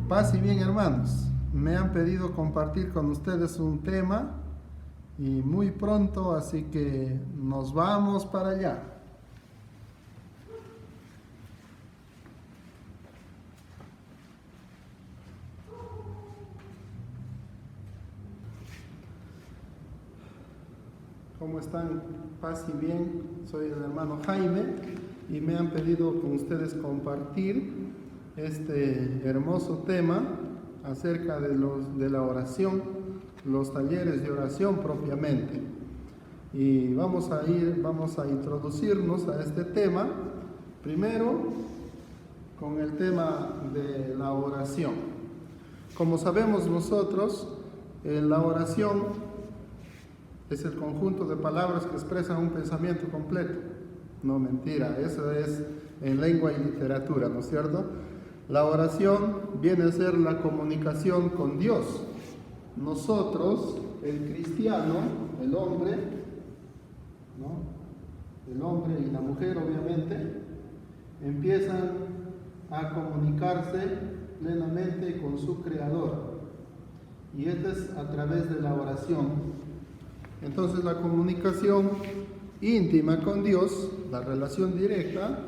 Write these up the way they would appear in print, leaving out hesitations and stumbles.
Paz y bien, hermanos. Me han pedido compartir con ustedes un tema y muy pronto, así que nos vamos para allá. ¿Cómo están? Paz y bien. Soy el hermano Jaime y me han pedido con ustedes compartir este hermoso tema acerca de la oración, los talleres de oración propiamente. Y vamos a introducirnos a este tema, primero con el tema de la oración. Como sabemos nosotros, la oración es el conjunto de palabras que expresan un pensamiento completo. No, mentira, eso es en lengua y literatura, ¿no es cierto? La oración viene a ser la comunicación con Dios. Nosotros, el cristiano, el hombre, ¿no? El hombre y la mujer obviamente, empiezan a comunicarse plenamente con su Creador. Y esto es a través de la oración. Entonces la comunicación íntima con Dios, la relación directa,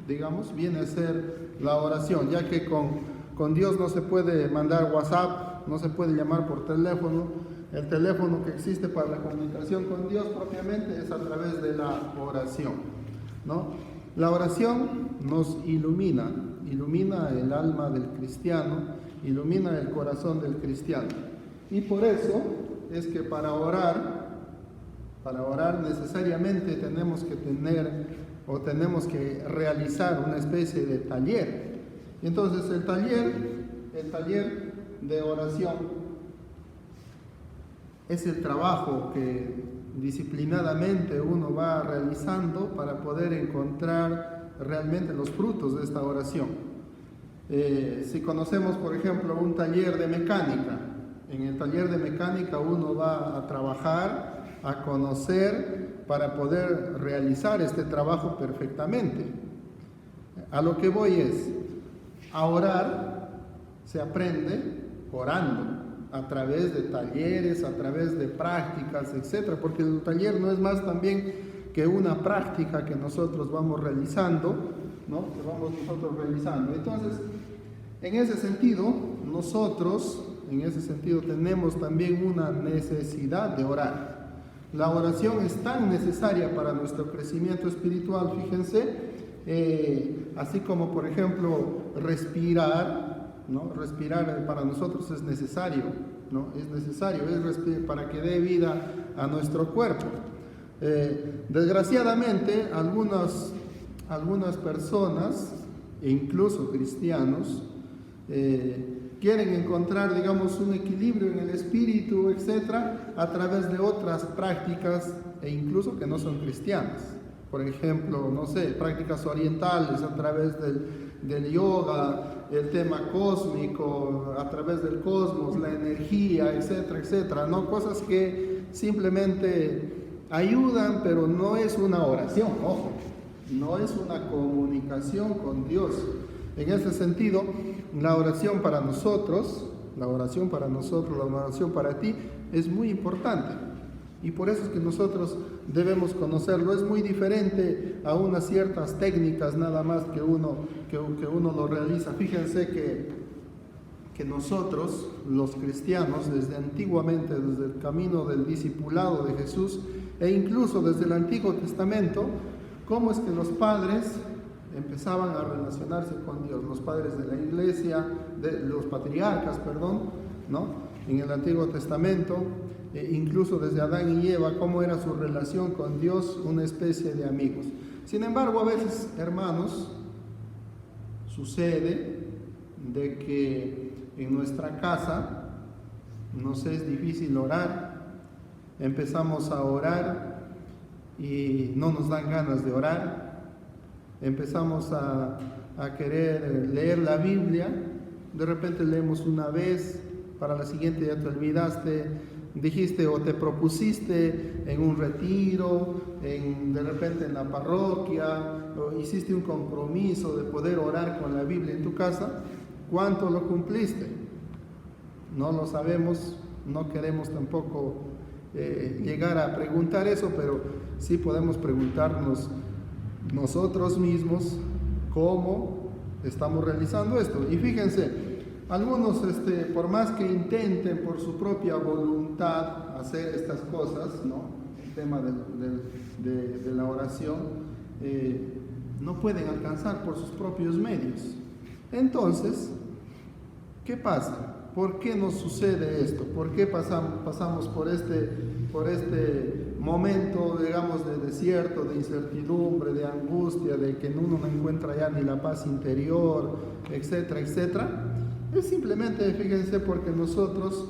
digamos, viene a ser la oración, ya que con Dios no se puede mandar WhatsApp, no se puede llamar por teléfono. El teléfono que existe para la comunicación con Dios propiamente es a través de la oración, ¿no? La oración nos ilumina el alma del cristiano, ilumina el corazón del cristiano. Y por eso es que para orar necesariamente tenemos que realizar una especie de taller. Entonces el taller de oración es el trabajo que disciplinadamente uno va realizando para poder encontrar realmente los frutos de esta oración. Si conocemos, por ejemplo, un taller de mecánica, en el taller de mecánica uno va a trabajar, a conocer para poder realizar este trabajo perfectamente. A lo que voy es, a orar se aprende orando, a través de talleres, a través de prácticas, etc. Porque el taller no es más también que una práctica que nosotros vamos realizando, ¿no? Entonces, en ese sentido, nosotros tenemos también una necesidad de orar. La oración es tan necesaria para nuestro crecimiento espiritual, fíjense, así como por ejemplo respirar, ¿no? Respirar para nosotros es necesario, ¿no? Es necesario, para que dé vida a nuestro cuerpo. Desgraciadamente, algunas personas, e incluso cristianos, quieren encontrar, digamos, un equilibrio en el espíritu, etcétera, a través de otras prácticas e incluso que no son cristianas. Por ejemplo, no sé, prácticas orientales a través del yoga, el tema cósmico, a través del cosmos, la energía, etcétera, etcétera, ¿no? Cosas que simplemente ayudan, pero no es una oración, ojo, no es una comunicación con Dios. En ese sentido, la oración para nosotros, la oración para ti es muy importante. Y por eso es que nosotros debemos conocerlo. Es muy diferente a unas ciertas técnicas nada más que uno lo realiza. Fíjense que nosotros, los cristianos, desde antiguamente, desde el camino del discipulado de Jesús, e incluso desde el Antiguo Testamento, cómo es que los padres empezaban a relacionarse con Dios, los padres de la iglesia, los patriarcas, ¿no? En el Antiguo Testamento, incluso desde Adán y Eva, cómo era su relación con Dios, una especie de amigos. Sin embargo, a veces, hermanos, sucede de que en nuestra casa nos es difícil orar, empezamos a orar y no nos dan ganas de orar. Empezamos a querer leer la Biblia, de repente leemos una vez, para la siguiente ya te olvidaste, dijiste o te propusiste en un retiro, de repente en la parroquia, o hiciste un compromiso de poder orar con la Biblia en tu casa, ¿Cuánto lo cumpliste? No lo sabemos, no queremos tampoco llegar a preguntar eso, pero sí podemos preguntarnos nosotros mismos cómo estamos realizando esto. Y fíjense, algunos por más que intenten por su propia voluntad hacer estas cosas, ¿no? El tema de la oración, no pueden alcanzar por sus propios medios. Entonces, ¿qué pasa? ¿Por qué nos sucede esto? ¿Por qué pasamos por este momento, digamos, de desierto, de incertidumbre, de angustia, de que uno no encuentra ya ni la paz interior, etcétera, etcétera? Es simplemente, fíjense, porque nosotros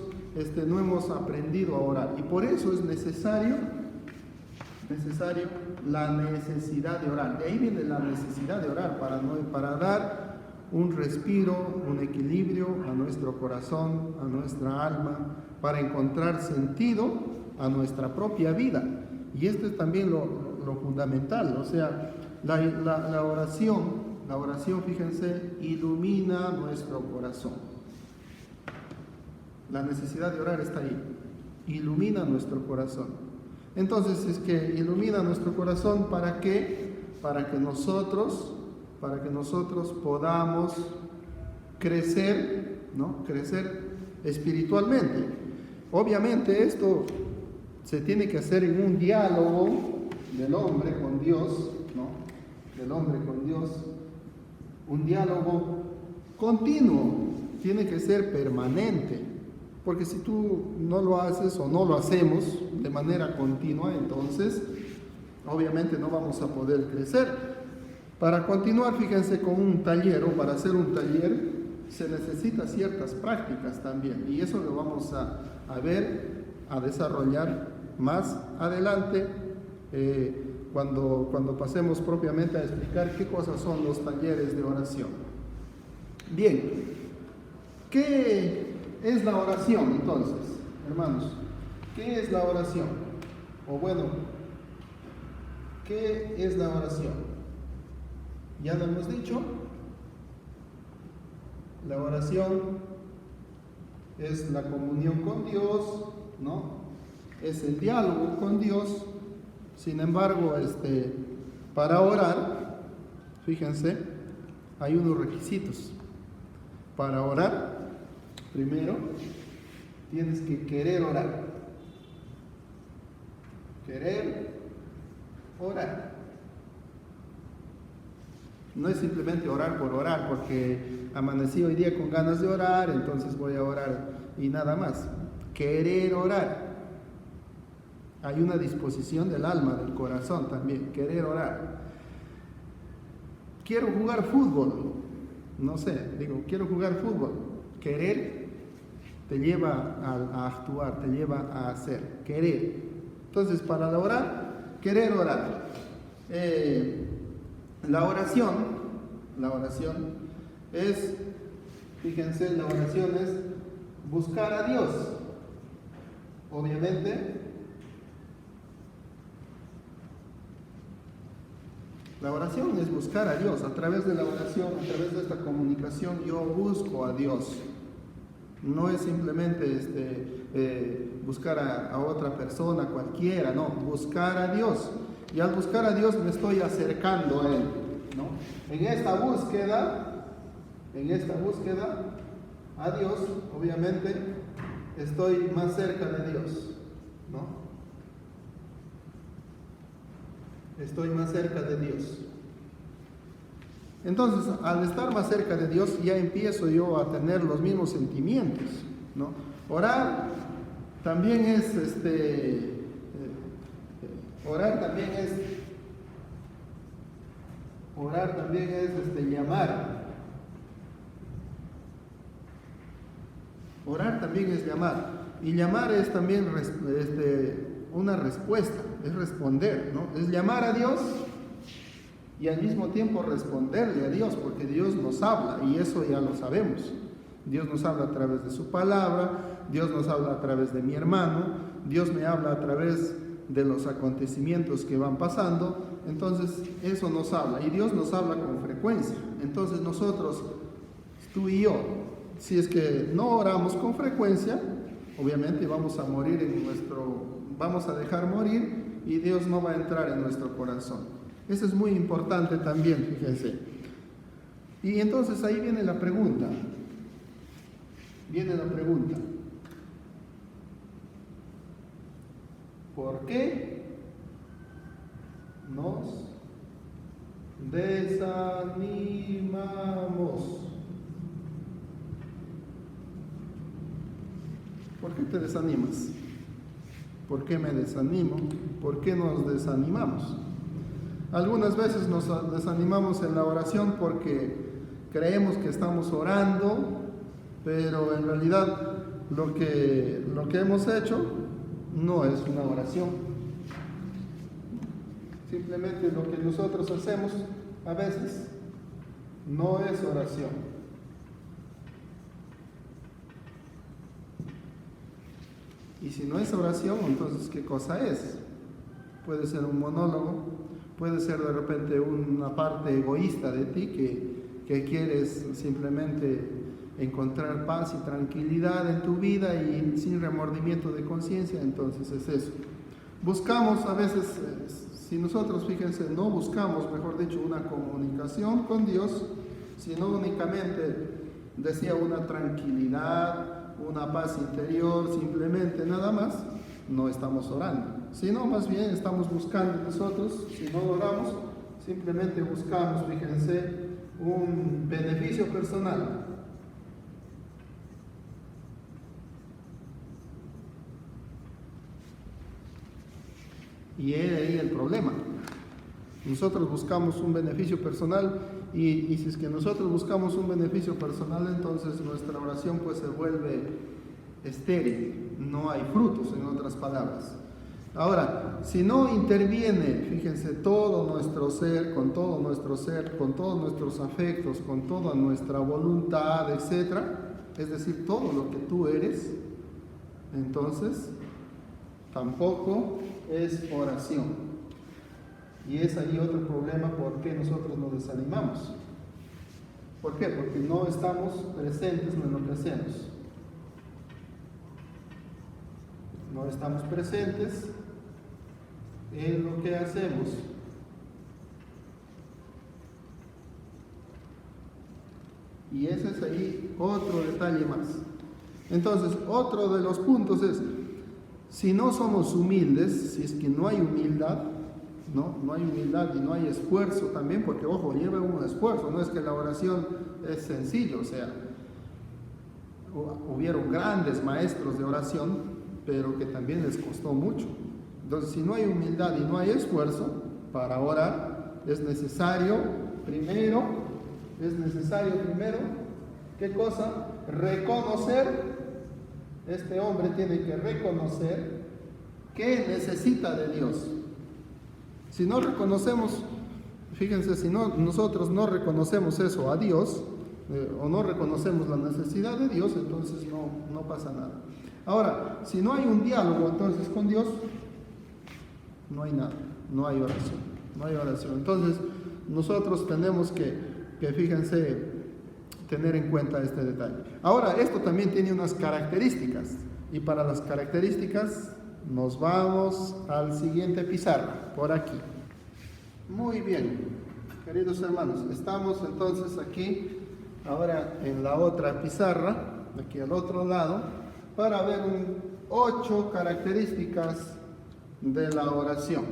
no hemos aprendido a orar. Y por eso es necesario la necesidad de orar. De ahí viene la necesidad de orar, para dar un respiro, un equilibrio a nuestro corazón, a nuestra alma, para encontrar sentido a nuestra propia vida. Y esto es también lo fundamental, o sea, la oración, fíjense, ilumina nuestro corazón. La necesidad de orar está ahí, ilumina nuestro corazón. Entonces, es que ilumina nuestro corazón, ¿para qué? Para que nosotros podamos crecer, ¿no? Crecer espiritualmente. Obviamente esto se tiene que hacer en un diálogo del hombre con Dios, ¿no? Del hombre con Dios, un diálogo continuo, tiene que ser permanente, porque si tú no lo haces o no lo hacemos de manera continua, entonces obviamente no vamos a poder crecer. Para continuar, fíjense, con un taller, o para hacer un taller, se necesitan ciertas prácticas también, y eso lo vamos a ver, a desarrollar más adelante, cuando pasemos propiamente a explicar qué cosas son los talleres de oración. Bien, ¿qué es la oración entonces, hermanos? ¿Qué es la oración? O bueno, ¿qué es la oración? Ya lo hemos dicho, la oración es la comunión con Dios, ¿no? Es el diálogo con Dios. Sin embargo, para orar, fíjense, hay unos requisitos. Para orar, primero, tienes que querer orar. Querer orar. No es simplemente orar por orar, porque amanecí hoy día con ganas de orar, entonces voy a orar y nada más. Querer orar. Hay una disposición del alma, del corazón también, querer orar. Quiero jugar fútbol, no sé, quiero jugar fútbol. Querer te lleva a actuar, te lleva a hacer, querer. Entonces, para orar, querer orar. La oración es, fíjense, la oración es buscar a Dios. Obviamente, la oración es buscar a Dios. A través de la oración, a través de esta comunicación, yo busco a Dios. No es simplemente buscar a otra persona cualquiera, no, buscar a Dios. Y al buscar a Dios me estoy acercando a Él, ¿no? En esta búsqueda a Dios, obviamente, estoy más cerca de Dios, ¿no? Estoy más cerca de Dios. Entonces, al estar más cerca de Dios, ya empiezo yo a tener los mismos sentimientos, ¿no? Orar también es llamar. Orar también es llamar. Y llamar es también una respuesta, es responder, ¿no? Es llamar a Dios y al mismo tiempo responderle a Dios, porque Dios nos habla, y eso ya lo sabemos. Dios nos habla a través de su palabra, Dios nos habla a través de mi hermano, Dios me habla a través de los acontecimientos que van pasando. Entonces eso nos habla, y Dios nos habla con frecuencia. Entonces nosotros tú y yo, si es que no oramos con frecuencia, obviamente vamos a morir vamos a dejar morir y Dios no va a entrar en nuestro corazón. Eso es muy importante también, fíjense. Y entonces ahí viene la pregunta. ¿Por qué nos desanimamos? ¿Por qué te desanimas? ¿Por qué me desanimo? ¿Por qué nos desanimamos? Algunas veces nos desanimamos en la oración porque creemos que estamos orando, pero en realidad lo que hemos hecho no es una oración. Simplemente lo que nosotros hacemos a veces no es oración. Y si no es oración, entonces ¿qué cosa es? Puede ser un monólogo, puede ser de repente una parte egoísta de ti que quieres simplemente encontrar paz y tranquilidad en tu vida y sin remordimiento de conciencia, entonces es eso. Buscamos a veces, si nosotros, fíjense, no buscamos, mejor dicho, una comunicación con Dios, sino únicamente, decía, una tranquilidad, una paz interior, simplemente nada más, no estamos orando, sino más bien estamos buscando nosotros, si no oramos, simplemente buscamos, fíjense, un beneficio personal. Y es ahí el problema. Nosotros buscamos un beneficio personal y si es que nosotros buscamos un beneficio personal, entonces nuestra oración pues se vuelve estéril, no hay frutos, en otras palabras. Ahora, si no interviene, fíjense, todo nuestro ser, con todos nuestros afectos, con toda nuestra voluntad, etcétera, es decir, todo lo que tú eres, entonces tampoco es oración. Y es ahí otro problema por qué nosotros nos desanimamos. ¿Por qué? Porque no estamos presentes en lo que hacemos. No estamos presentes en lo que hacemos. Y ese es ahí otro detalle más. Entonces, otro de los puntos es, si no somos humildes, si es que no hay humildad, no hay humildad y no hay esfuerzo también, porque ojo, lleva un esfuerzo, no es que la oración es sencillo, o sea, hubieron grandes maestros de oración, pero que también les costó mucho. Entonces, si no hay humildad y no hay esfuerzo para orar, es necesario primero, ¿qué cosa? Reconocer. Este hombre tiene que reconocer que necesita de Dios. Si no reconocemos, fíjense, si nosotros no reconocemos eso a Dios, o no reconocemos la necesidad de Dios, entonces no pasa nada. Ahora, si no hay un diálogo entonces con Dios, no hay nada, no hay oración. Entonces, nosotros tenemos que fíjense, tener en cuenta este detalle. Ahora, esto también tiene unas características, y para las características nos vamos al siguiente pizarra, por aquí. Muy bien, queridos hermanos, estamos entonces aquí, ahora en la otra pizarra, aquí al otro lado, para ver 8 características de la oración.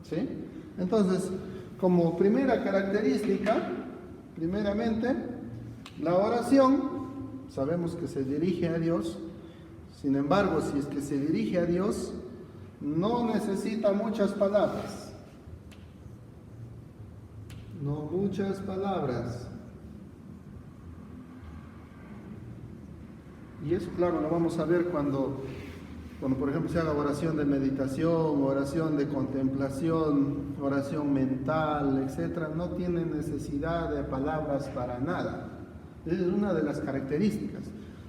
¿Sí? Entonces, como primera característica, primeramente, la oración, sabemos que se dirige a Dios. Sin embargo, si es que se dirige a Dios, no necesita muchas palabras. No muchas palabras. Y eso, claro, lo vamos a ver cuando por ejemplo se haga oración de meditación, oración de contemplación, oración mental, etc. No tiene necesidad de palabras para nada. Esa es una de las características.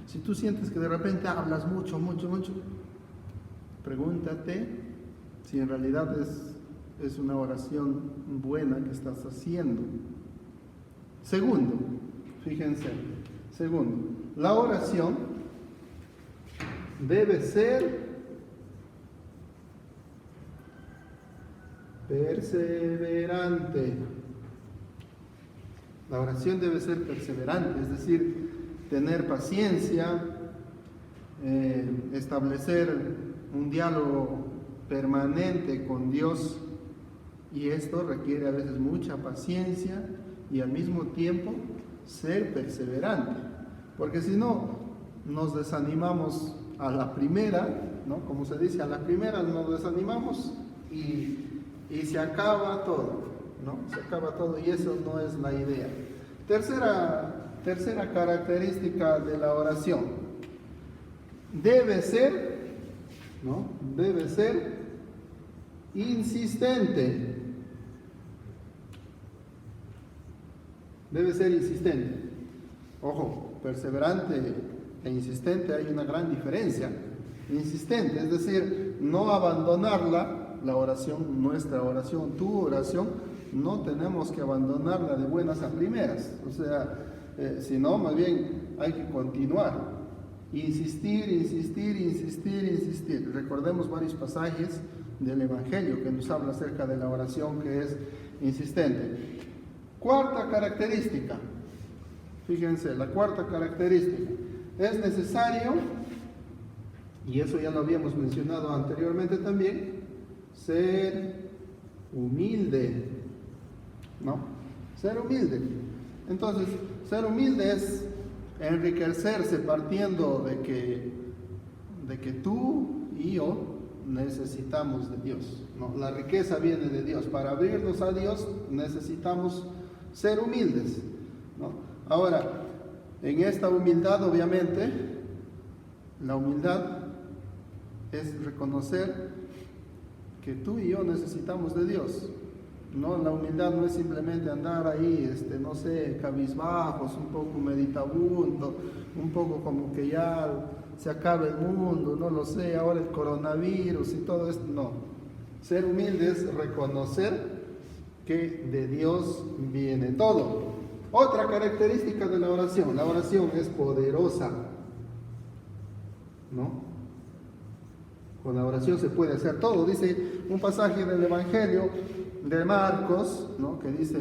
Si tú sientes que de repente hablas mucho, pregúntate si en realidad es una oración buena que estás haciendo. Segundo, fíjense, Segundo, la oración debe ser perseverante. La oración debe ser perseverante, es decir, tener paciencia, establecer un diálogo permanente con Dios, y esto requiere a veces mucha paciencia y al mismo tiempo ser perseverante, porque si no nos desanimamos a la primera, ¿no? Como se dice, a la primera nos desanimamos y se acaba todo, ¿no? Se acaba todo, y eso no es la idea. Tercera característica de la oración: debe ser, ¿no? Debe ser insistente. Debe ser insistente. Ojo, perseverante e insistente hay una gran diferencia. Insistente, es decir, no abandonarla. La oración, nuestra oración, tu oración, no tenemos que abandonarla de buenas a primeras. O sea, sino más bien hay que continuar. Insistir, insistir, insistir, insistir. Recordemos varios pasajes del Evangelio que nos habla acerca de la oración que es insistente. Cuarta característica. Fíjense, la cuarta característica. Es necesario, y eso ya lo habíamos mencionado anteriormente también, ser humilde, ¿no? Ser humilde. Entonces, ser humilde es enriquecerse partiendo de que tú y yo necesitamos de Dios, ¿no? La riqueza viene de Dios. Para abrirnos a Dios necesitamos ser humildes, ¿no? Ahora, en esta humildad, obviamente, la humildad es reconocer que tú y yo necesitamos de Dios. No, la humildad no es simplemente andar ahí, no sé, cabizbajos, un poco meditabundo, un poco como que ya se acaba el mundo, no lo sé, ahora el coronavirus y todo esto. No, ser humilde es reconocer que de Dios viene todo. Otra característica de la oración es poderosa, ¿no? Con la oración se puede hacer todo. Dice un pasaje del Evangelio de Marcos, ¿no? Que dice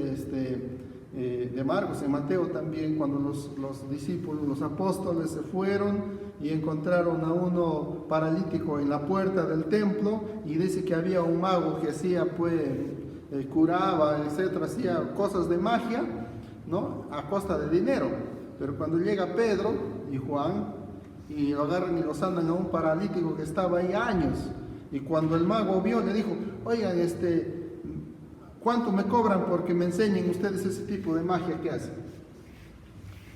de Marcos, en Mateo también, cuando los discípulos, los apóstoles se fueron y encontraron a uno paralítico en la puerta del templo, y dice que había un mago que hacía, pues, curaba, etcétera, hacía cosas de magia, ¿no? A costa de dinero. Pero cuando llega Pedro y Juan, y lo agarran y lo sanan a un paralítico que estaba ahí años, y cuando el mago vio, le dijo: oigan, ¿cuánto me cobran porque me enseñen ustedes ese tipo de magia que hacen?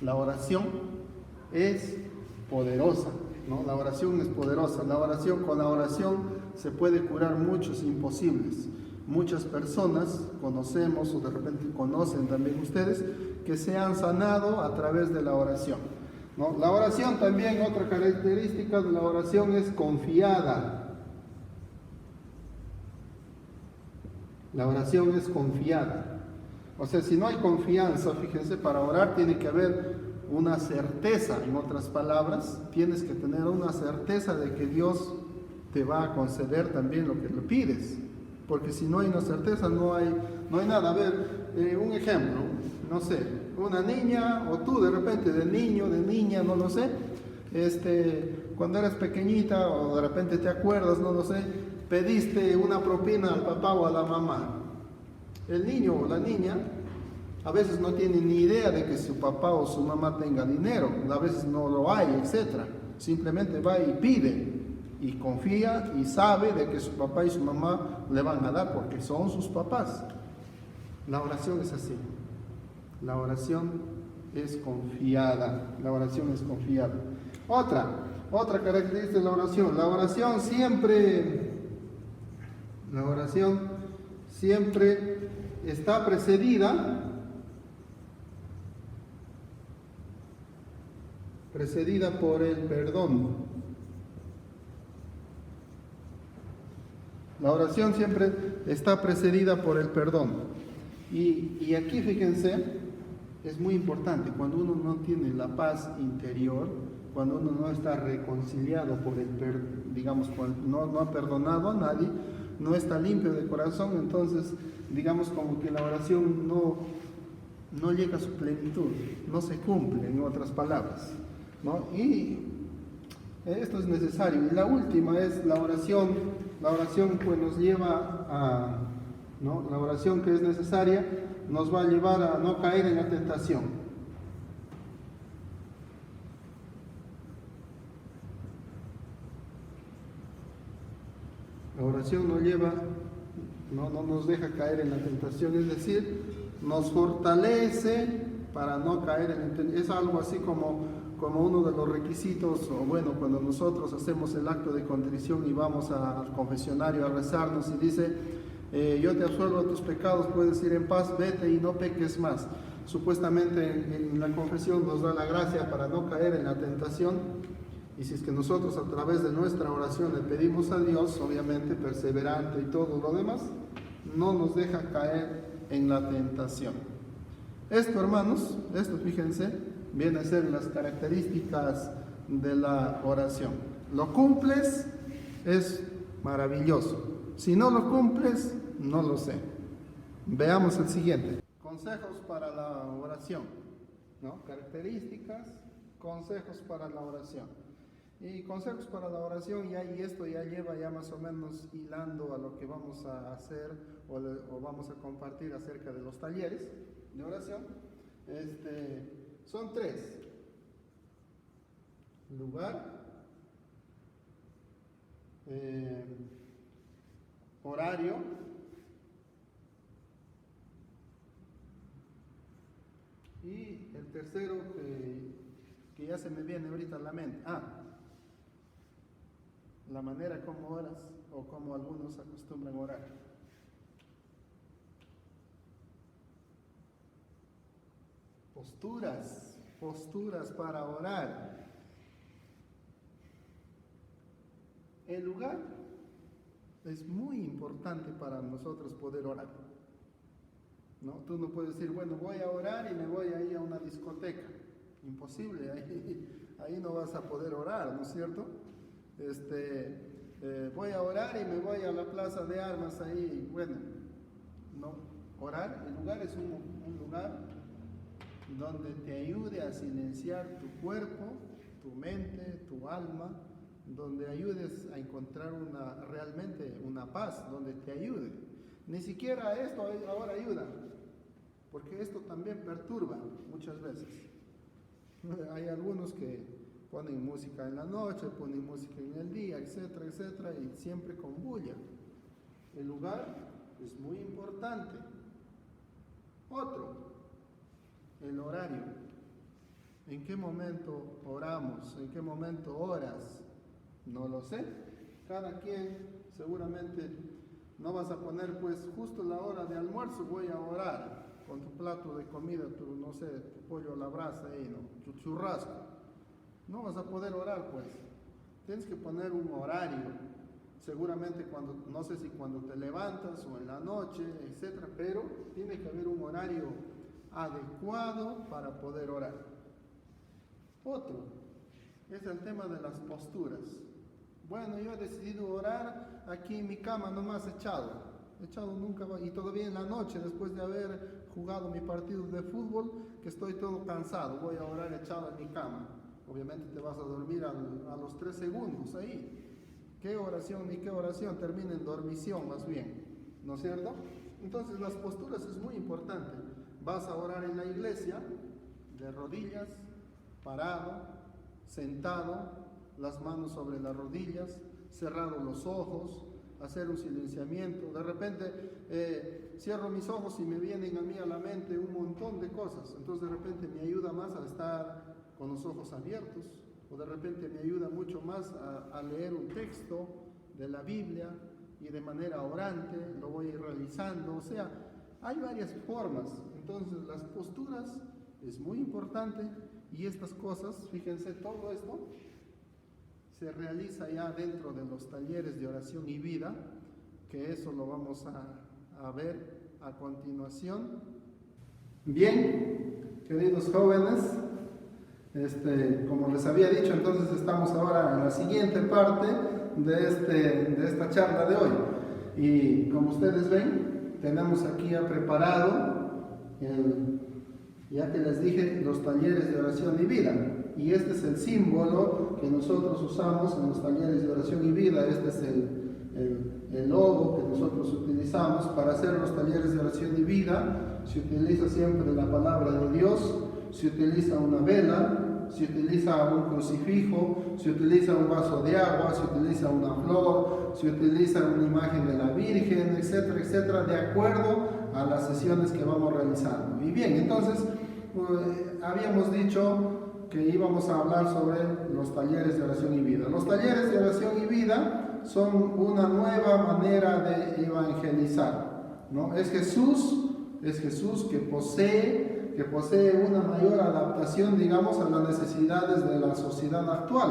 La oración es poderosa, ¿no? La oración es poderosa. Con la oración se puede curar muchos imposibles. Muchas personas conocemos, o de repente conocen también ustedes, que se han sanado a través de la oración, ¿no? La oración también, otra característica de la oración es confiada. La oración es confiada. O sea, si no hay confianza, fíjense, para orar tiene que haber una certeza. En otras palabras, tienes que tener una certeza de que Dios te va a conceder también lo que le pides. Porque si no hay una certeza, no hay nada. A ver, un ejemplo, no sé, una niña, o tú de repente de niño, de niña, no lo sé, cuando eras pequeñita, o de repente te acuerdas, no lo sé, pediste una propina al papá o a la mamá. El niño o la niña a veces no tiene ni idea de que su papá o su mamá tenga dinero, a veces no lo hay, etc. Simplemente va y pide, y confía y sabe de que su papá y su mamá le van a dar porque son sus papás. La oración es así. La oración es confiada. La oración es confiada. Otra característica de la oración. La oración siempre está precedida por el perdón. La oración siempre está precedida por el perdón. Y aquí fíjense, es muy importante. Cuando uno no tiene la paz interior, cuando uno no está reconciliado por digamos, no ha perdonado a nadie, no está limpio de corazón, entonces, digamos, como que la oración no llega a su plenitud, no se cumple, en otras palabras, ¿no? Y esto es necesario. Y la última es la oración pues nos lleva a, ¿no? La oración que es necesaria nos va a llevar a no caer en la tentación. La oración no nos deja caer en la tentación, es decir, nos fortalece para no caer en la tentación. Es algo así como uno de los requisitos, o bueno, cuando nosotros hacemos el acto de contrición y vamos al confesionario a rezarnos y dice, yo te absuelvo de tus pecados, puedes ir en paz, vete y no peques más. Supuestamente en la confesión nos da la gracia para no caer en la tentación. Y si es que nosotros a través de nuestra oración le pedimos a Dios, obviamente perseverante y todo lo demás, no nos deja caer en la tentación. Esto, hermanos, fíjense, viene a ser las características de la oración. Lo cumples, es maravilloso. Si no lo cumples, no lo sé. Veamos el siguiente. Consejos para la oración, ¿no? Características, consejos para la oración. Y consejos para la oración, y esto ya lleva ya más o menos hilando a lo que vamos a hacer o vamos a compartir acerca de los talleres de oración. Son 3. Lugar, horario y el tercero que ya se me viene ahorita a la mente. La manera como oras o como algunos acostumbran a orar. Posturas para orar. El lugar es muy importante para nosotros poder orar, ¿no? Tú no puedes decir, bueno, voy a orar y me voy a ir a una discoteca. Imposible, ahí no vas a poder orar, ¿no es cierto? Voy a orar y me voy a la plaza de armas ahí. Bueno, no, orar, el lugar es un lugar donde te ayude a silenciar tu cuerpo, tu mente, tu alma, donde ayudes a encontrar realmente una paz, donde te ayude. Ni siquiera esto ahora ayuda, porque esto también perturba muchas veces. Hay algunos que ponen música en la noche, ponen música en el día, etcétera, etcétera, y siempre con bulla. El lugar es muy importante. Otro, el horario. ¿En qué momento oramos? ¿En qué momento oras? No lo sé. Cada quien seguramente no vas a poner, pues justo la hora de almuerzo voy a orar con tu plato de comida, no sé, tu pollo a la brasa ahí, ¿no? Tu churrasco. No vas a poder orar, pues. Tienes que poner un horario. Seguramente no sé si cuando te levantas o en la noche, etcétera, pero tiene que haber un horario adecuado para poder orar. Otro es el tema de las posturas. Bueno, yo he decidido orar aquí en mi cama nomás echado nunca, y todavía en la noche, después de haber jugado mi partido de fútbol, que estoy todo cansado, voy a orar echado en mi cama. Obviamente te vas a dormir a los 3 segundos ahí. ¿Qué oración ni qué oración? Termina en dormición más bien, ¿no es cierto? Entonces las posturas es muy importante. Vas a orar en la iglesia, de rodillas, parado, sentado, las manos sobre las rodillas, cerrados los ojos, hacer un silenciamiento. De repente cierro mis ojos y me vienen a mí a la mente un montón de cosas. Entonces de repente me ayuda más a estar con los ojos abiertos, o de repente me ayuda mucho más a leer un texto de la Biblia y de manera orante lo voy a ir realizando. O sea, hay varias formas. Entonces las posturas es muy importante, y estas cosas, fíjense, todo esto se realiza ya dentro de los talleres de oración y vida, que eso lo vamos a ver a continuación. Bien, queridos jóvenes, como les había dicho, entonces estamos ahora en la siguiente parte de esta charla de hoy. Y como ustedes ven, tenemos aquí ya preparado, ya que les dije, los talleres de oración y vida. Y este es el símbolo que nosotros usamos en los talleres de oración y vida. Este es el logo que nosotros utilizamos para hacer los talleres de oración y vida. Se utiliza siempre la palabra de Dios, se utiliza una vela, se utiliza un crucifijo, se utiliza un vaso de agua, se utiliza una flor, se utiliza una imagen de la Virgen, etcétera, etcétera, de acuerdo a las sesiones que vamos realizando. Y bien, entonces habíamos dicho que íbamos a hablar sobre los talleres de oración y vida. Los talleres de oración y vida son una nueva manera de evangelizar, ¿no? Es Jesús que posee una mayor adaptación, digamos, a las necesidades de la sociedad actual.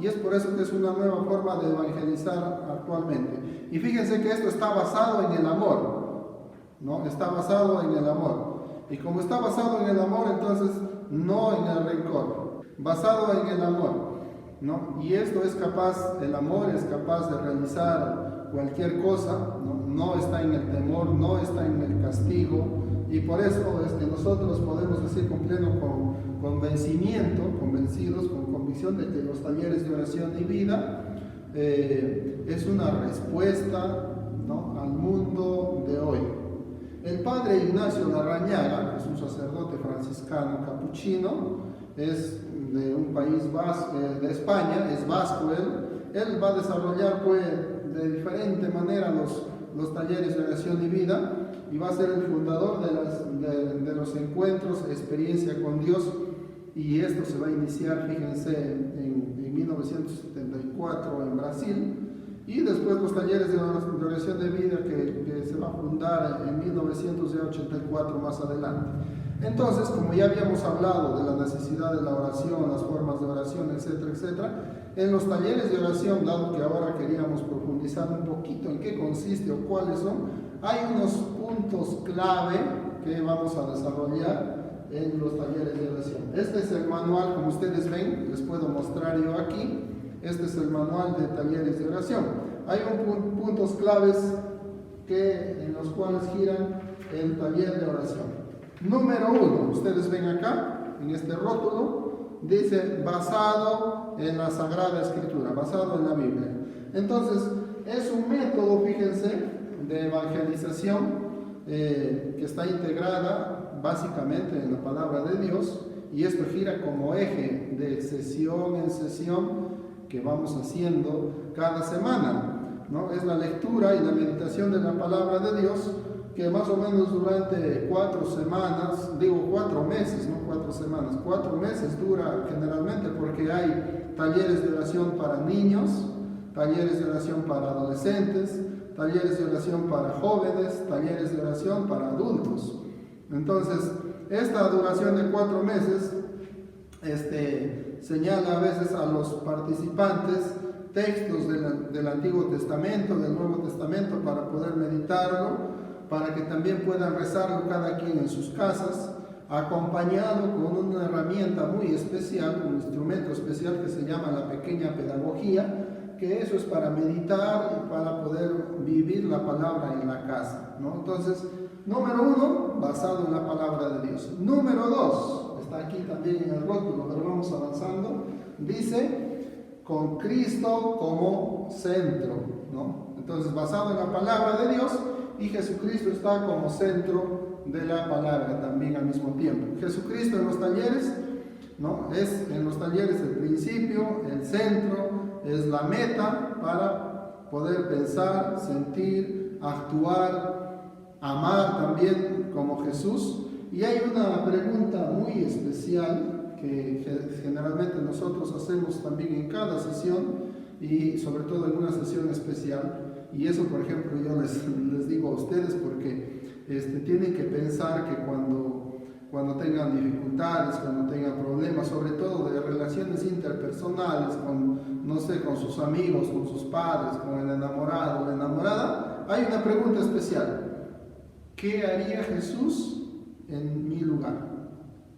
Y es por eso que es una nueva forma de evangelizar actualmente. Y fíjense que esto está basado en el amor, ¿no? Está basado en el amor. Y como está basado en el amor, entonces no en el rencor. Basado en el amor, ¿no? Y esto es capaz, el amor es capaz de realizar cualquier cosa, ¿no? No está en el temor, no está en el castigo. Y por eso es que nosotros podemos decir con pleno convencimiento, convencidos, con convicción de que los talleres de oración y vida es una respuesta, ¿no?, al mundo de hoy. El padre Ignacio Larrañaga, que es un sacerdote franciscano capuchino, es de un país de España, es vasco él va a desarrollar pues de diferente manera los talleres de oración y vida, y va a ser el fundador de los encuentros Experiencia con Dios, y esto se va a iniciar, fíjense, en 1974 en Brasil, y después los talleres de oración de vida que se va a fundar en 1984 más adelante. Entonces, como ya habíamos hablado de la necesidad de la oración, las formas de oración, etcétera, etcétera, en los talleres de oración, dado que ahora queríamos profundizar un poquito en qué consiste o cuáles son, hay unos puntos clave que vamos a desarrollar en los talleres de oración. Este es el manual, como ustedes ven, les puedo mostrar yo aquí. Este es el manual de talleres de oración. Hay puntos claves en los cuales giran el taller de oración. Número 1, ustedes ven acá, en este rótulo, dice basado en la Sagrada Escritura, basado en la Biblia. Entonces, es un método, fíjense, de evangelización que está integrada básicamente en la palabra de Dios, y esto gira como eje de sesión en sesión que vamos haciendo cada semana, ¿no? Es la lectura y la meditación de la palabra de Dios, que más o menos durante 4 semanas, digo 4 meses, no 4 semanas, 4 meses dura generalmente, porque hay talleres de oración para niños, talleres de oración para adolescentes, talleres de oración para jóvenes, talleres de oración para adultos. Entonces, esta duración de 4 meses señala a veces a los participantes textos del Antiguo Testamento, del Nuevo Testamento, para poder meditarlo, para que también puedan rezarlo cada quien en sus casas, acompañado con una herramienta muy especial, un instrumento especial que se llama la pequeña pedagogía, que eso es para meditar y para poder vivir la palabra en la casa, ¿no? Entonces, número 1, basado en la palabra de Dios. Número 2, está aquí también en el rótulo, pero vamos avanzando, dice, con Cristo como centro, ¿no? Entonces, basado en la palabra de Dios, y Jesucristo está como centro de la palabra también al mismo tiempo. Jesucristo en los talleres, ¿no?, es en los talleres el principio, el centro, es la meta para poder pensar, sentir, actuar, amar también como Jesús. Y hay una pregunta muy especial que generalmente nosotros hacemos también en cada sesión, y sobre todo en una sesión especial. Y eso, por ejemplo, yo les digo a ustedes, porque tienen que pensar que cuando tengan dificultades, cuando tengan problemas, sobre todo de relaciones interpersonales, con sus amigos, con sus padres, con el enamorado o la enamorada, hay una pregunta especial: ¿qué haría Jesús en mi lugar?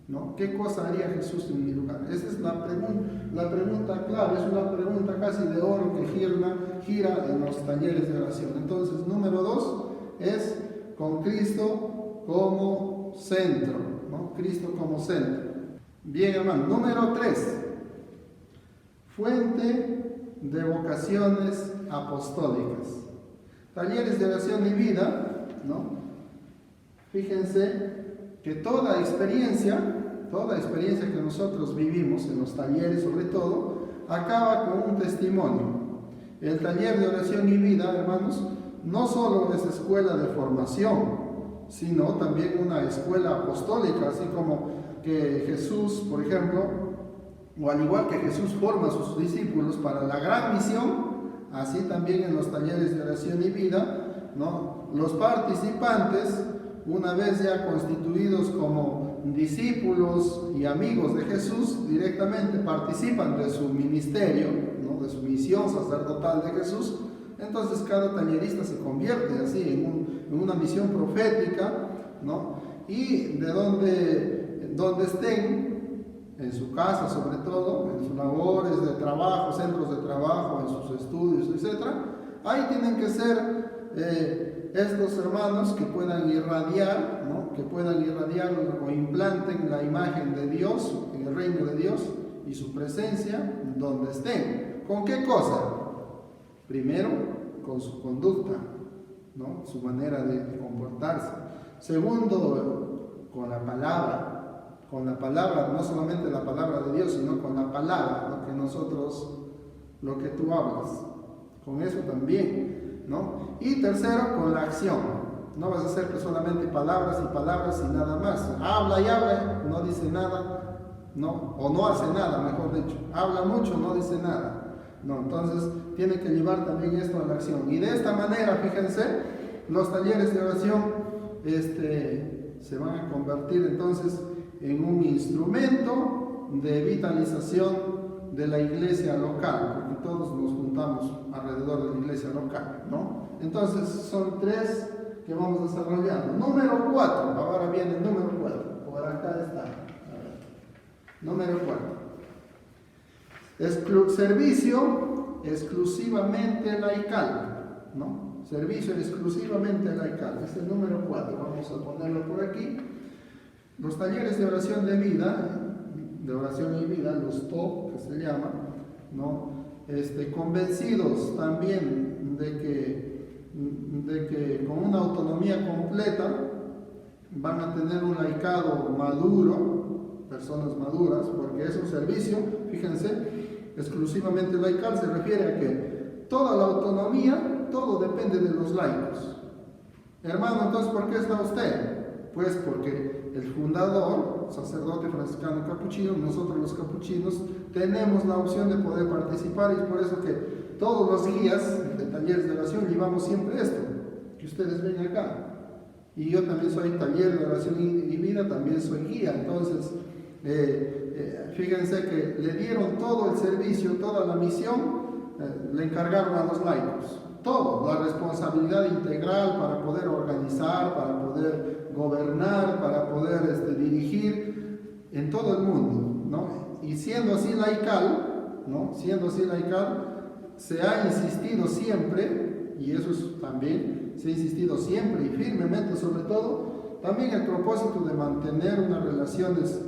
¿no? ¿Qué cosa haría Jesús en mi lugar? Esa es la pregunta clave, es una pregunta casi de oro que gira en los talleres de oración. Entonces, número 2 es con Cristo como centro, ¿no? Cristo como centro. Bien, hermano. Número 3, fuente de vocaciones apostólicas. Talleres de oración y vida, ¿no? Fíjense que toda experiencia que nosotros vivimos en los talleres, sobre todo, acaba con un testimonio. El taller de oración y vida, hermanos, no solo es escuela de formación, sino también una escuela apostólica, así como que Jesús, por ejemplo, o al igual que Jesús forma a sus discípulos para la gran misión, así también en los talleres de oración y vida, ¿no? Los participantes, una vez ya constituidos como discípulos y amigos de Jesús, directamente participan de su ministerio, ¿no? De su misión sacerdotal de Jesús. Entonces cada tallerista se convierte así en una misión profética, ¿no? Y de donde estén, en su casa sobre todo, en sus labores de trabajo, centros de trabajo, en sus estudios, etc., ahí tienen que ser estos hermanos que puedan irradiar, ¿no? Que puedan irradiar o implanten la imagen de Dios, en el reino de Dios y su presencia donde estén. ¿Con qué cosa? Primero, con su conducta, ¿no? Su manera de comportarse. Segundo, con la palabra. Con la palabra, no solamente la palabra de Dios, sino con la palabra, lo que tú hablas. Con eso también, ¿no? Y tercero, con la acción. No vas a hacer que solamente palabras y palabras y nada más. Habla y habla, no dice nada, ¿no? O no hace nada, mejor dicho. Habla mucho, no dice nada. No, entonces tiene que llevar también esto a la acción. Y de esta manera, fíjense, los talleres de oración se van a convertir entonces en un instrumento de vitalización de la iglesia local, porque todos nos juntamos alrededor de la iglesia local, ¿no? Entonces son 3 que vamos desarrollando. Número 4, ahora viene el número 4, por acá está. Número 4. Servicio exclusivamente laical, ¿no? Servicio exclusivamente laical, es el número 4, vamos a ponerlo por aquí. Los talleres de oración de vida, de oración y vida, los TOP que se llaman, ¿no? Convencidos también de que con una autonomía completa van a tener un laicado maduro, personas maduras, porque es un servicio, fíjense, exclusivamente laical, se refiere a que toda la autonomía, todo depende de los laicos. Hermano, entonces, ¿por qué está usted? Pues porque el fundador, sacerdote franciscano capuchino, nosotros los capuchinos, tenemos la opción de poder participar, y es por eso que todos los guías de talleres de oración llevamos siempre esto, que ustedes ven acá. Y yo también soy taller de oración y vida, también soy guía. Entonces, fíjense que le dieron todo el servicio, toda la misión, le encargaron a los laicos. Todo, la responsabilidad integral para poder organizar, para poder gobernar, para poder dirigir en todo el mundo, ¿no? Y siendo así laical, ¿no? Siendo así laical, se ha insistido siempre, y eso es también, se ha insistido siempre y firmemente, sobre todo, también el propósito de mantener unas relaciones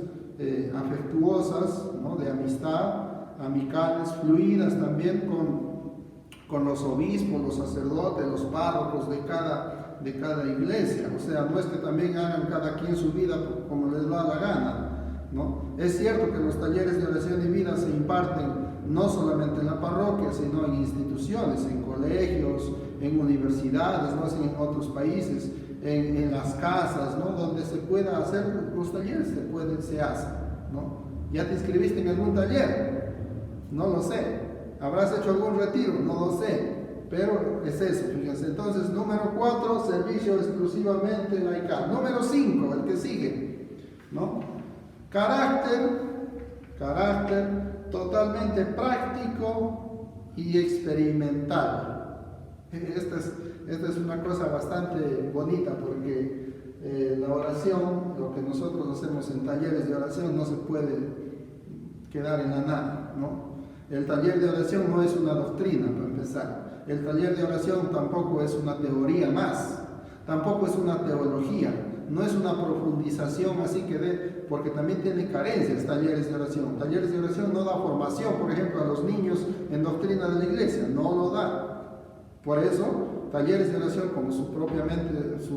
afectuosas, ¿no? De amistad, amicales, fluidas también con los obispos, los sacerdotes, los párrocos de cada iglesia. O sea, no es que también hagan cada quien su vida como les da la gana, ¿no? Es cierto que los talleres de oración y vida se imparten no solamente en la parroquia, sino en instituciones, en colegios, en universidades, no así en otros países, en las casas, ¿no? Donde se pueda hacer los talleres, se hacen, ¿no? ¿Ya te inscribiste en algún taller? No lo sé. ¿Habrás hecho algún retiro? No lo sé, pero es eso, fíjense. Entonces, número 4, servicio exclusivamente laical. Número 5, el que sigue, ¿no? Carácter totalmente práctico y experimental. Esta es una cosa bastante bonita, porque la oración, lo que nosotros hacemos en talleres de oración, no se puede quedar en la nada, ¿no? El taller de oración no es una doctrina, para empezar. El taller de oración tampoco es una teoría más, tampoco es una teología, no es una profundización así porque también tiene carencias talleres de oración. Talleres de oración no da formación, por ejemplo, a los niños en doctrina de la iglesia, no lo da. Por eso, talleres de oración, como su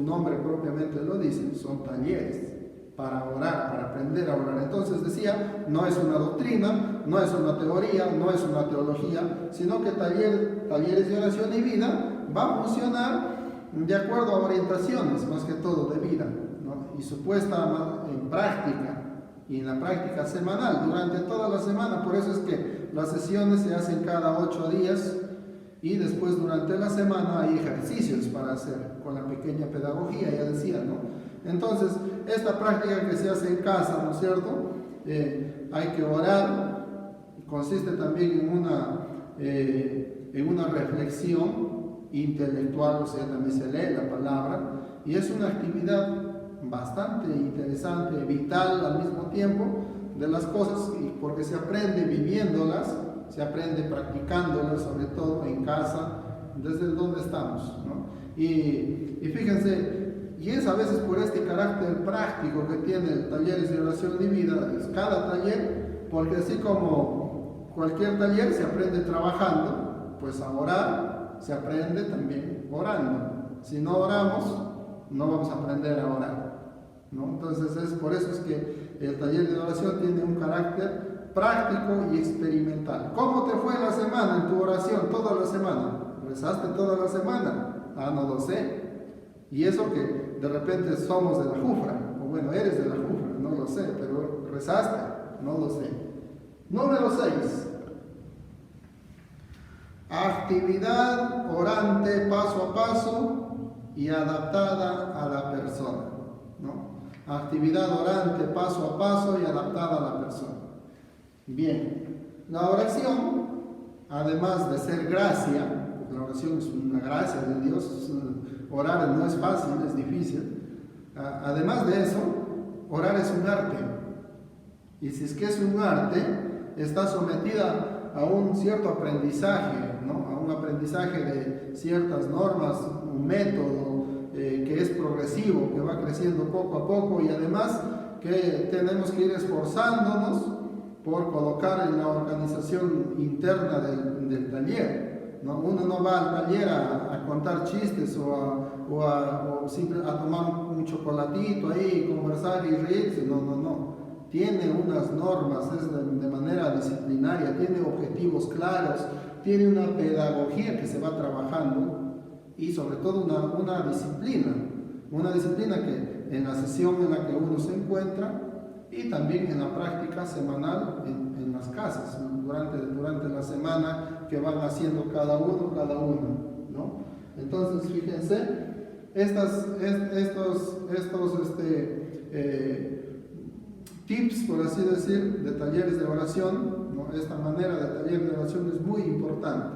nombre propiamente lo dice, son talleres para orar, para aprender a orar. Entonces decía, no es una doctrina, no es una teoría, no es una teología, sino que talleres de oración y vida va a funcionar de acuerdo a orientaciones, más que todo de vida, ¿no? Y su puesta en práctica, y en la práctica semanal, durante toda la semana. Por eso es que las sesiones se hacen cada 8 días, y después durante la semana hay ejercicios para hacer, con la pequeña pedagogía, ya decía, ¿no? Entonces, esta práctica que se hace en casa, ¿no es cierto? Hay que orar, consiste también en una reflexión intelectual, o sea, también se lee la palabra, y es una actividad bastante interesante, vital al mismo tiempo, de las cosas, porque se aprende viviéndolas, se aprende practicándolas, sobre todo en casa, desde donde estamos, ¿no? Y fíjense, y es a veces por este carácter práctico que tiene el talleres de oración y vida, es cada taller, porque así como cualquier taller se aprende trabajando, pues a orar se aprende también orando. Si no oramos, no vamos a aprender a orar, ¿no? Entonces por eso es que el taller de oración tiene un carácter práctico y experimental. ¿Cómo te fue la semana en tu oración? Toda la semana. ¿Rezaste toda la semana? Ah, no lo sé. Y eso que de repente somos de la Jufra, o bueno, eres de la Jufra, no lo sé, pero ¿rezaste? No lo sé. Número 6. Actividad orante paso a paso y adaptada a la persona, ¿no? Actividad orante paso a paso y adaptada a la persona. Bien, la oración, además de ser gracia, porque la oración es una gracia de Dios, orar no es fácil, es difícil. Además de eso, orar es un arte. Y si es que es un arte, está sometida a un cierto aprendizaje, ¿no? A un aprendizaje de ciertas normas, un método que es progresivo, que va creciendo poco a poco, y además que tenemos que ir esforzándonos por colocar en la organización interna del taller, ¿no? Uno no va al taller a contar chistes o a tomar un chocolatito ahí, conversar y reírse, no. Tiene unas normas, es de manera disciplinaria, tiene objetivos claros, tiene una pedagogía que se va trabajando y sobre todo una disciplina que en la sesión en la que uno se encuentra y también en la práctica semanal en las casas, durante la semana que van haciendo cada uno, ¿no? Entonces, fíjense, estos tips, por así decir, de talleres de oración, ¿no? Esta manera de taller de oración es muy importante.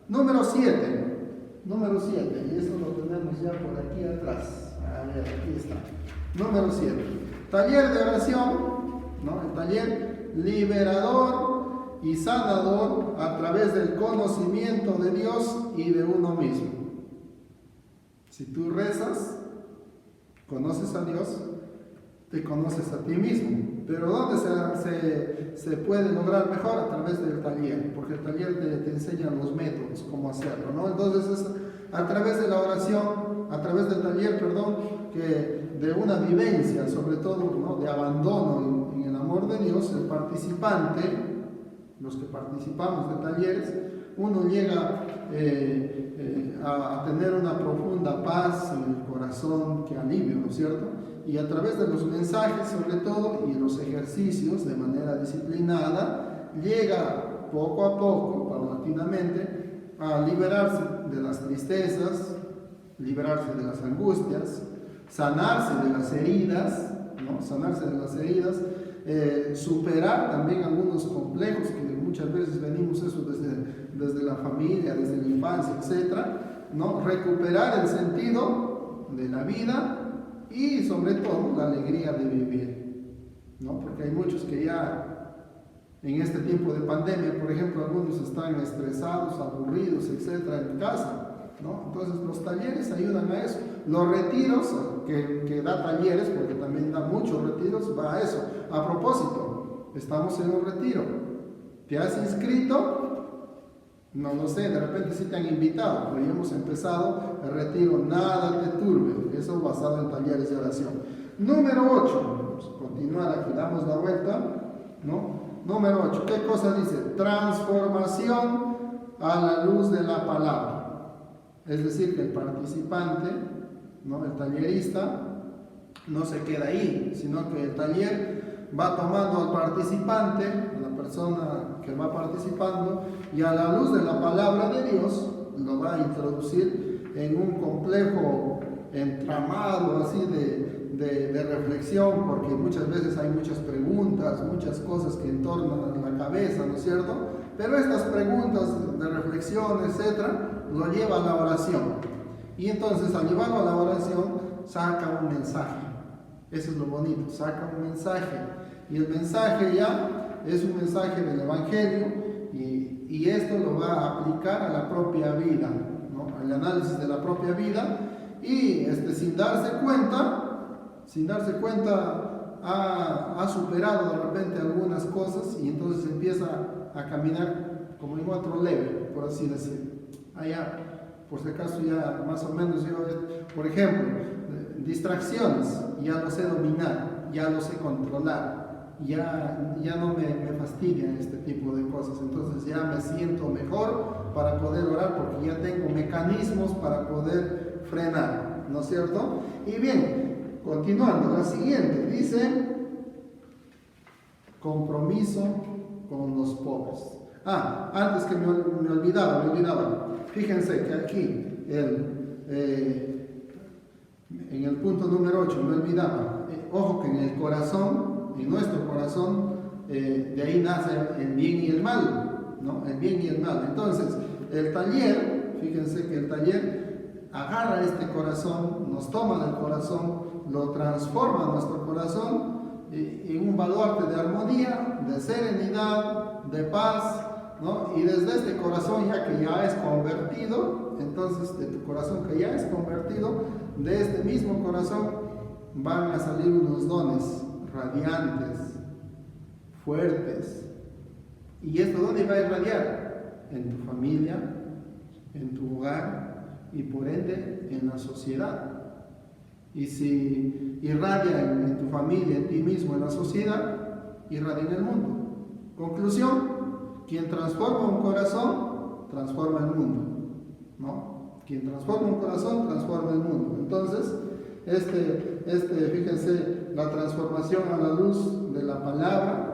Número 7, y eso lo tenemos ya por aquí atrás. A ver, aquí está. Número 7. Taller de oración, ¿no? El taller liberador y sanador a través del conocimiento de Dios y de uno mismo. Si tú rezas, conoces a Dios, te conoces a ti mismo. Pero ¿dónde se puede lograr mejor? A través del taller, porque el taller te enseña los métodos, cómo hacerlo, ¿no? Entonces es a través de la oración, a través del taller, que de una vivencia, sobre todo, ¿no? De abandono en el amor de Dios, el participante, los que participamos de talleres, uno llega a tener una profunda paz en el corazón, que alivia, ¿no es cierto? Y a través de los mensajes, sobre todo, y los ejercicios de manera disciplinada, llega poco a poco, paulatinamente, a liberarse de las tristezas, liberarse de las angustias, sanarse de las heridas, ¿no? Superar también algunos complejos que muchas veces venimos eso desde la familia, desde la infancia, etc., ¿no? Recuperar el sentido de la vida y sobre todo la alegría de vivir, ¿no? Porque hay muchos que ya en este tiempo de pandemia, por ejemplo, algunos están estresados, aburridos, etcétera, en casa, ¿no? Entonces los talleres ayudan a eso. Los retiros, que da talleres, porque también da muchos retiros, va a eso. A propósito, estamos en un retiro. ¿Te has inscrito? No lo sé, de repente sí te han invitado, pero ya hemos empezado el retiro Nada te turbe, eso basado en talleres de oración. Número 8, vamos a continuar aquí, damos la vuelta, ¿no? Número 8, ¿qué cosa dice? Transformación a la luz de la palabra. Es decir, que el participante, ¿no? El tallerista, no se queda ahí, sino que el taller va tomando al participante, a la persona que va participando, y a la luz de la palabra de Dios lo va a introducir en un complejo entramado así de reflexión, porque muchas veces hay muchas preguntas, muchas cosas que entornan la cabeza, ¿no es cierto? Pero estas preguntas de reflexión, etcétera, lo lleva a la oración. Y entonces, al llevarlo a la oración, saca un mensaje. Eso es lo bonito, saca un mensaje. Y el mensaje ya es un mensaje del Evangelio, y esto lo va a aplicar a la propia vida, ¿no? Al análisis de la propia vida, y sin darse cuenta, ha superado de repente algunas cosas, y entonces empieza a caminar como en otro level, por así decirlo. Allá, por si acaso ya más o menos yo, por ejemplo, distracciones, ya lo sé dominar, ya lo sé controlar. Ya no me fastidian este tipo de cosas, entonces ya me siento mejor para poder orar, porque ya tengo mecanismos para poder frenar, ¿no es cierto? Y bien, continuando, la siguiente dice compromiso con los pobres. Antes que me olvidaba, fíjense que aquí en el punto número 8 me olvidaba, ojo que en el corazón, en nuestro corazón, de ahí nace el bien y el mal, ¿no? El bien y el mal. Entonces, el taller, fíjense que el taller agarra este corazón, nos toma del corazón, lo transforma nuestro corazón en un baluarte de armonía, de serenidad, de paz, ¿no? Y desde este corazón ya es convertido, entonces de tu corazón que ya es convertido, de este mismo corazón van a salir unos dones radiantes, fuertes. ¿Y esto dónde va a irradiar? En tu familia, en tu hogar y por ende en la sociedad. Y si irradia en tu familia, en ti mismo, en la sociedad, irradia en el mundo. Conclusión, quien transforma un corazón, transforma el mundo, ¿no? Quien transforma un corazón, transforma el mundo. Entonces, fíjense, la transformación a la luz de la palabra,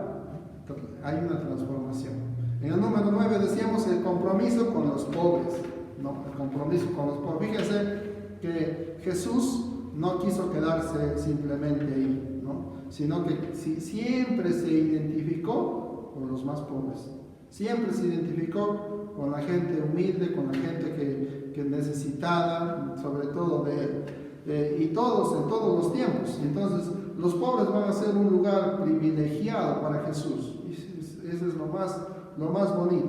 hay una transformación. En el número 9 decíamos el compromiso con los pobres, ¿no? El compromiso con los pobres. Fíjense que Jesús no quiso quedarse simplemente ahí, ¿no? Sino que siempre se identificó con los más pobres. Siempre se identificó con la gente humilde, con la gente que necesitada, sobre todo de él. Y todos, en todos los tiempos. Entonces, los pobres van a ser un lugar privilegiado para Jesús. Eso es lo más bonito.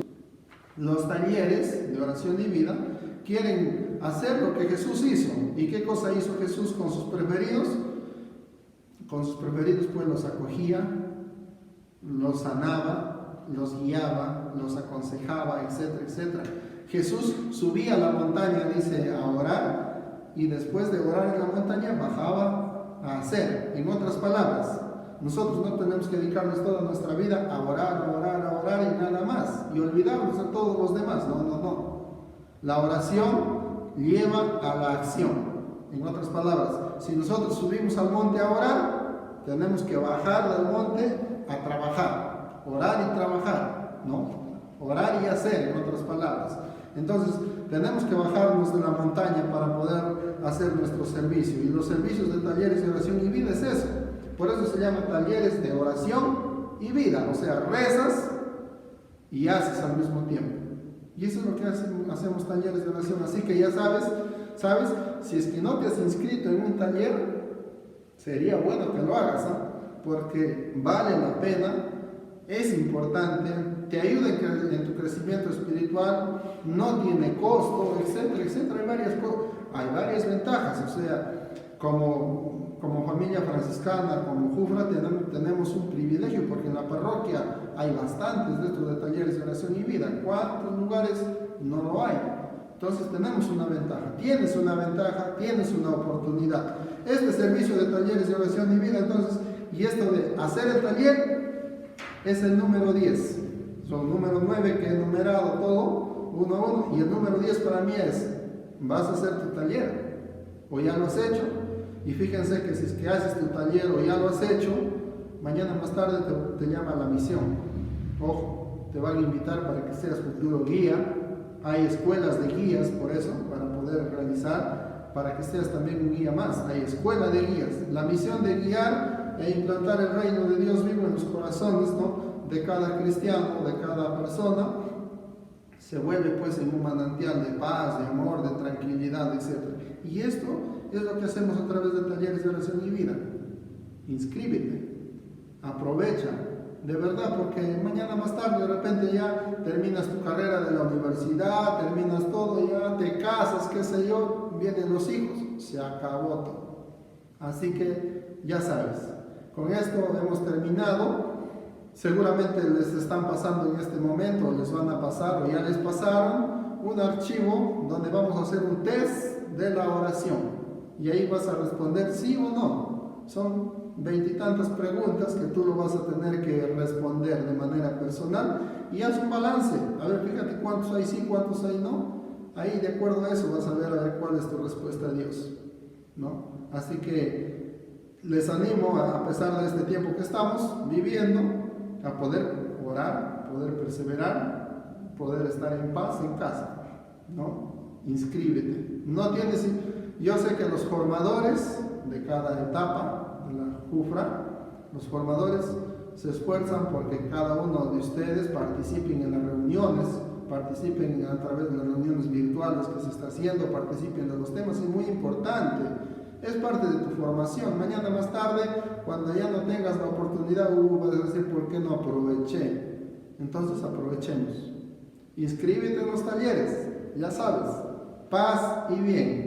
Los talleres de oración y vida quieren hacer lo que Jesús hizo. ¿Y qué cosa hizo Jesús con sus preferidos? Con sus preferidos pues los acogía, los sanaba, los guiaba, los aconsejaba, etcétera, etcétera. Jesús subía a la montaña, dice, a orar, y después de orar en la montaña bajaba a hacer. En otras palabras, nosotros no tenemos que dedicarnos toda nuestra vida a orar y nada más, y olvidarnos de todos los demás. No. La oración lleva a la acción. En otras palabras, si nosotros subimos al monte a orar, tenemos que bajar del monte a trabajar. Orar y trabajar, ¿no? Orar y hacer, en otras palabras. Entonces, tenemos que bajarnos de la montaña para poder hacer nuestro servicio. Y los servicios de talleres de oración y vida es eso. Por eso se llaman talleres de oración y vida. O sea, rezas y haces al mismo tiempo. Y eso es lo que hacemos talleres de oración. Así que ya sabes, si es que no te has inscrito en un taller, Sería bueno que lo hagas, ¿ah? Porque vale la pena, es importante, te ayuda en tu crecimiento espiritual, no tiene costo, etcétera, etcétera. Hay varias ventajas, o sea, como familia franciscana, como Jufra, tenemos un privilegio, porque en la parroquia hay bastantes de estos de talleres de oración y vida. ¿Cuántos lugares no lo hay? Entonces tenemos una ventaja, tienes una oportunidad. Este servicio de talleres de oración y vida, entonces, y esto de hacer el taller es el número 10. Son número 9 que he enumerado todo, uno a uno, y el número 10 para mí es, vas a hacer tu taller, o ya lo has hecho, y fíjense que si es que haces tu taller o ya lo has hecho, mañana más tarde te llama la misión. Ojo, te van a invitar para que seas futuro guía. Hay escuelas de guías, por eso, para poder realizar, para que seas también un guía más. Hay escuela de guías. La misión de guiar e implantar el reino de Dios vivo en los corazones, ¿no?, de cada cristiano, de cada persona, se vuelve pues en un manantial de paz, de amor, de tranquilidad, etc. Y esto es lo que hacemos a través de talleres de oración y vida. Inscríbete, aprovecha. De verdad, porque mañana más tarde de repente ya terminas tu carrera de la universidad, terminas todo, ya te casas, qué sé yo, vienen los hijos, se acabó todo. Así que ya sabes, con esto hemos terminado. Seguramente les están pasando en este momento, les van a pasar o ya les pasaron un archivo donde vamos a hacer un test de la oración. Y ahí vas a responder sí o no. Son 20 y tantas preguntas que tú lo vas a tener que responder de manera personal y haz un balance. A ver, fíjate cuántos hay sí, cuántos hay no. Ahí de acuerdo a eso vas a ver cuál es tu respuesta a Dios, ¿no? Así que les animo, a pesar de este tiempo que estamos viviendo, a poder orar, poder perseverar, poder estar en paz en casa, ¿no? Inscríbete. Yo sé que los formadores de cada etapa de la Jufra, los formadores se esfuerzan porque cada uno de ustedes participen en las reuniones, participen a través de las reuniones virtuales que se está haciendo, participen de los temas, es muy importante, es parte de tu formación. Mañana más tarde, cuando ya no tengas la oportunidad, vas a decir, ¿por qué no aproveché? Entonces aprovechemos. Inscríbete en los talleres, ya sabes, paz y bien.